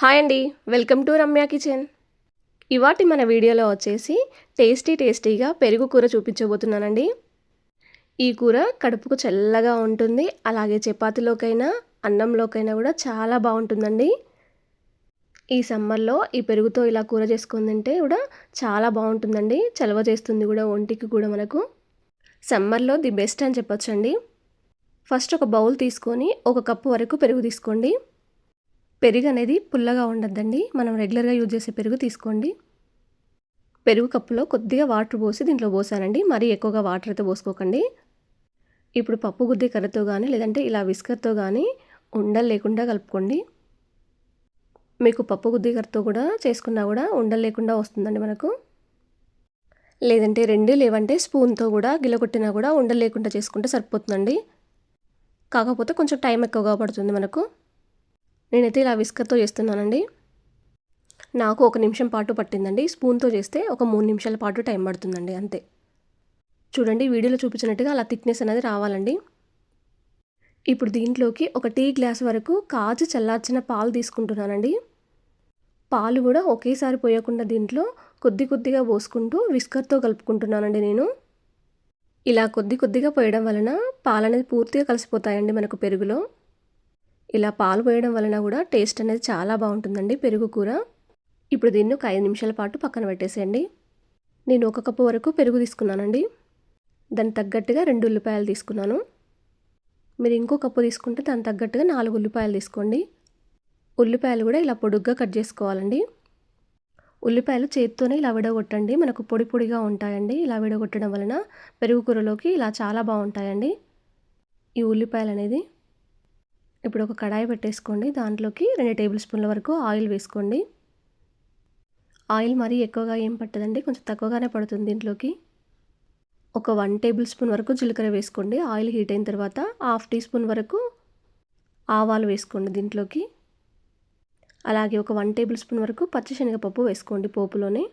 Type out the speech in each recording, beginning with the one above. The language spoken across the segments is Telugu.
హాయ్ అండి. Welcome to Ramya kitchen. ఇవాటి మన వీడియోలో వచ్చేసి టేస్టీగా పెరుగు కూర చూపించబోతున్నానండి. ఈ కూర కడుపుకు చల్లగా ఉంటుంది. అలాగే చపాతీలోకైనా, అన్నంలోకైనా కూడా చాలా బాగుంటుందండి. ఈ సమ్మర్లో ఈ పెరుగుతో ఇలా కూర చేసుకొని తింటే కూడా చాలా బాగుంటుందండి. చలవ చేస్తుంది కూడా ఒంటికి కూడా మనకు. సమ్మర్లో ది బెస్ట్ అని చెప్పొచ్చండి. ఫస్ట్ ఒక బౌల్ తీసుకొని 1 కప్పు వరకు పెరుగు తీసుకోండి. పెరుగు అనేది పుల్లగా ఉండద్దండి. మనం రెగ్యులర్గా యూజ్ చేసే పెరుగు తీసుకోండి. పెరుగు కప్పులో కొద్దిగా వాటర్ పోసి దీంట్లో పోసానండి. మరీ ఎక్కువగా వాటర్ అయితే పోసుకోకండి. ఇప్పుడు పప్పు గుద్దే కర్రతో కానీ లేదంటే ఇలా విస్కర్తో కానీ ఉండలు లేకుండా కలుపుకోండి. మీకు పప్పు గుద్దే కర్రతో కూడా చేసుకున్నా కూడా ఉండలు లేకుండా వస్తుందండి మనకు. లేదంటే లేవంటే స్పూన్తో కూడా గిలకొట్టినా కూడా ఉండలు లేకుండా చేసుకుంటే సరిపోతుందండి. కాకపోతే కొంచెం టైం ఎక్కువగా పడుతుంది మనకు. నేనైతే ఇలా విస్కర్తో చేస్తున్నానండి. నాకు 1 నిమిషం పాటు పట్టిందండి. స్పూన్తో చేస్తే ఒక 3 నిమిషాల పాటు టైం పడుతుందండి అంతే. చూడండి వీడియోలో చూపించినట్టుగా అలా థిక్నెస్ అనేది రావాలండి. ఇప్పుడు దీంట్లోకి 1 టీ గ్లాస్ వరకు కాచి చల్లార్చిన పాలు తీసుకుంటున్నానండి. పాలు కూడా ఒకేసారి పోయకుండా దీంట్లో కొద్దిగా పోసుకుంటూ విస్కర్తో కలుపుకుంటున్నానండి నేను. ఇలా కొద్దిగా పోయడం వలన పాలు అనేది పూర్తిగా కలిసిపోతాయండి మనకు పెరుగులో. ఇలా పాలు పోయడం వలన కూడా టేస్ట్ అనేది చాలా బాగుంటుందండి పెరుగు కూర. ఇప్పుడు దీన్ని ఒక 5 నిమిషాల పాటు పక్కన పెట్టేసేయండి. నేను 1 కప్పు వరకు పెరుగు తీసుకున్నానండి. దానికి తగ్గట్టుగా 2 ఉల్లిపాయలు తీసుకున్నాను. మీరు ఇంకో కప్పు తీసుకుంటే దానికి తగ్గట్టుగా 4 ఉల్లిపాయలు తీసుకోండి. ఉల్లిపాయలు కూడా ఇలా పొడుగ్గా కట్ చేసుకోవాలండి. ఉల్లిపాయలు చేత్తోనే ఇలా విడగొట్టండి. మనకు పొడిగా ఉంటాయండి. ఇలా విడగొట్టడం వలన పెరుగు కూరలోకి ఇలా చాలా బాగుంటాయండి ఈ ఉల్లిపాయలు అనేది. ఇప్పుడు ఒక కడాయి పెట్టేసుకోండి. దాంట్లోకి 2 టేబుల్ స్పూన్ల వరకు ఆయిల్ వేసుకోండి. ఆయిల్ మరీ ఎక్కువగా ఏం పట్టదండి, కొంచెం తక్కువగానే పడుతుంది దీంట్లోకి. ఒక 1 టేబుల్ స్పూన్ వరకు జీలకర్ర వేసుకోండి. ఆయిల్ హీట్ అయిన తర్వాత 1/2 టీ స్పూన్ వరకు ఆవాలు వేసుకోండి దీంట్లోకి. అలాగే ఒక 1 టేబుల్ స్పూన్ వరకు పచ్చిశనగపప్పు వేసుకోండి పోపులోనే.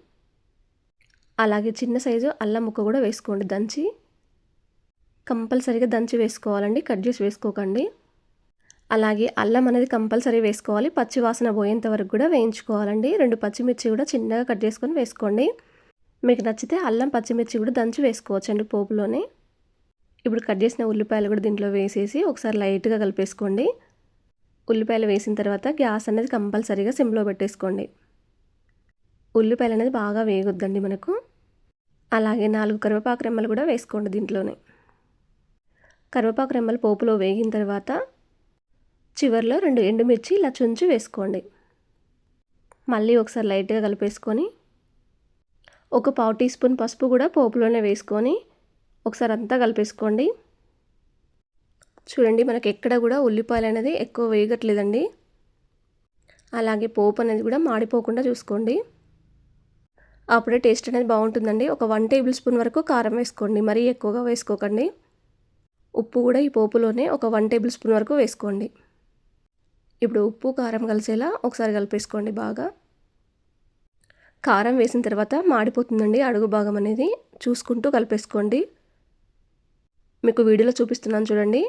అలాగే చిన్న సైజు అల్లం ముక్క కూడా వేసుకోండి దంచి. కంపల్సరీగా దంచి వేసుకోవాలండి, కట్ చేసి వేసుకోకండి. అలాగే అల్లం అనేది కంపల్సరీ వేసుకోవాలి. పచ్చి వాసన పోయేంత వరకు కూడా వేయించుకోవాలండి. 2 పచ్చిమిర్చి కూడా చిన్నగా కట్ చేసుకొని వేసుకోండి. మీకు నచ్చితే అల్లం పచ్చిమిర్చి కూడా దంచి వేసుకోవచ్చండి పోపులోనే. ఇప్పుడు కట్ చేసిన ఉల్లిపాయలు కూడా దీంట్లో వేసేసి ఒకసారి లైట్గా కలిపేసుకోండి. ఉల్లిపాయలు వేసిన తర్వాత గ్యాస్ అనేది కంపల్సరీగా సిమ్లో పెట్టేసుకోండి. ఉల్లిపాయలు అనేది బాగా వేగొద్దండి మనకు. అలాగే 4 కరివేపాకు రెమ్మలు కూడా వేసుకోండి దీంట్లోనే. కరివేపాకు రెమ్మలు పోపులో వేగిన తర్వాత చివర్లో 2 ఎండుమిర్చి ఇలా చుంచి వేసుకోండి. మళ్ళీ ఒకసారి లైట్గా కలిపేసుకొని ఒక 1/4 టీ స్పూన్ పసుపు కూడా పోపులోనే వేసుకొని ఒకసారి అంతా కలిపేసుకోండి. చూడండి మనకి ఎక్కడ కూడా ఉల్లిపాయలు అనేది ఎక్కువ వేగట్లేదండి. అలాగే పోపు అనేది కూడా మాడిపోకుండా చూసుకోండి. అప్పుడే టేస్ట్ అనేది బాగుంటుందండి. ఒక 1 టేబుల్ స్పూన్ వరకు కారం వేసుకోండి. మరీ ఎక్కువగా వేసుకోకండి. ఉప్పు కూడా ఈ పోపులోనే ఒక 1 టేబుల్ స్పూన్ వరకు వేసుకోండి. ఇప్పుడు ఉప్పు కారం కలిసేలా ఒకసారి కలిపేసుకోండి బాగా. కారం వేసిన తర్వాత మాడిపోతుందండి అడుగు భాగం అనేది, చూసుకుంటూ కలిపేసుకోండి. మీకు వీడియోలో చూపిస్తున్నాను చూడండి.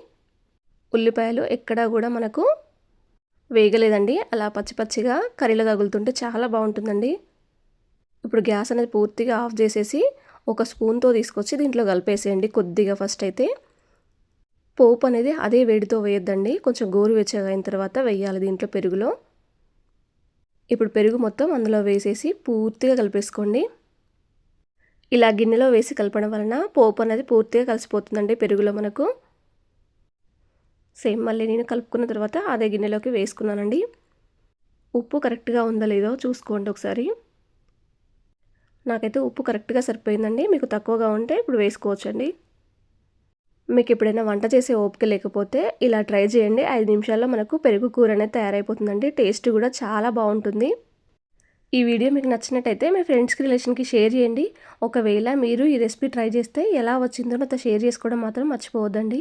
ఉల్లిపాయలు ఎక్కడా కూడా మనకు వేగలేదండి. అలా పచ్చిగా కర్రీలో తగులుతుంటే చాలా బాగుంటుందండి. ఇప్పుడు గ్యాస్ అనేది పూర్తిగా ఆఫ్ చేసేసి ఒక స్పూన్తో తీసుకొచ్చి దీంట్లో కలిపేసేయండి కొద్దిగా. ఫస్ట్ అయితే పోపు అనేది అదే వేడితో వేయొద్దండి, కొంచెం గోరువెచ్చగా అయిన తర్వాత వేయాలి దీంట్లో పెరుగులో. ఇప్పుడు పెరుగు మొత్తం అందులో వేసేసి పూర్తిగా కలిపేసుకోండి. ఇలా గిన్నెలో వేసి కలపడం వలన పోపు అనేది పూర్తిగా కలిసిపోతుందండి పెరుగులో మనకు. సేమ్ మళ్ళీ నేను కలుపుకున్న తర్వాత అదే గిన్నెలోకి వేసుకున్నానండి. ఉప్పు కరెక్ట్గా ఉందో లేదో చూసుకోండి ఒకసారి. నాకైతే ఉప్పు కరెక్ట్గా సరిపోయిందండి. మీకు తక్కువగా ఉంటే ఇప్పుడు వేసుకోవచ్చండి. మీకు ఎప్పుడైనా వంట చేసే ఓపిక లేకపోతే ఇలా ట్రై చేయండి. 5 నిమిషాల్లో మనకు పెరుగు కూర అనేది తయారైపోతుందండి. టేస్ట్ కూడా చాలా బాగుంటుంది. ఈ వీడియో మీకు నచ్చినట్టయితే మీ ఫ్రెండ్స్కి రిలేషన్కి షేర్ చేయండి. ఒకవేళ మీరు ఈ రెసిపీ ట్రై చేస్తే ఎలా వచ్చిందో నాతో షేర్ చేసుకోవడం మాత్రం మర్చిపోవద్దండి.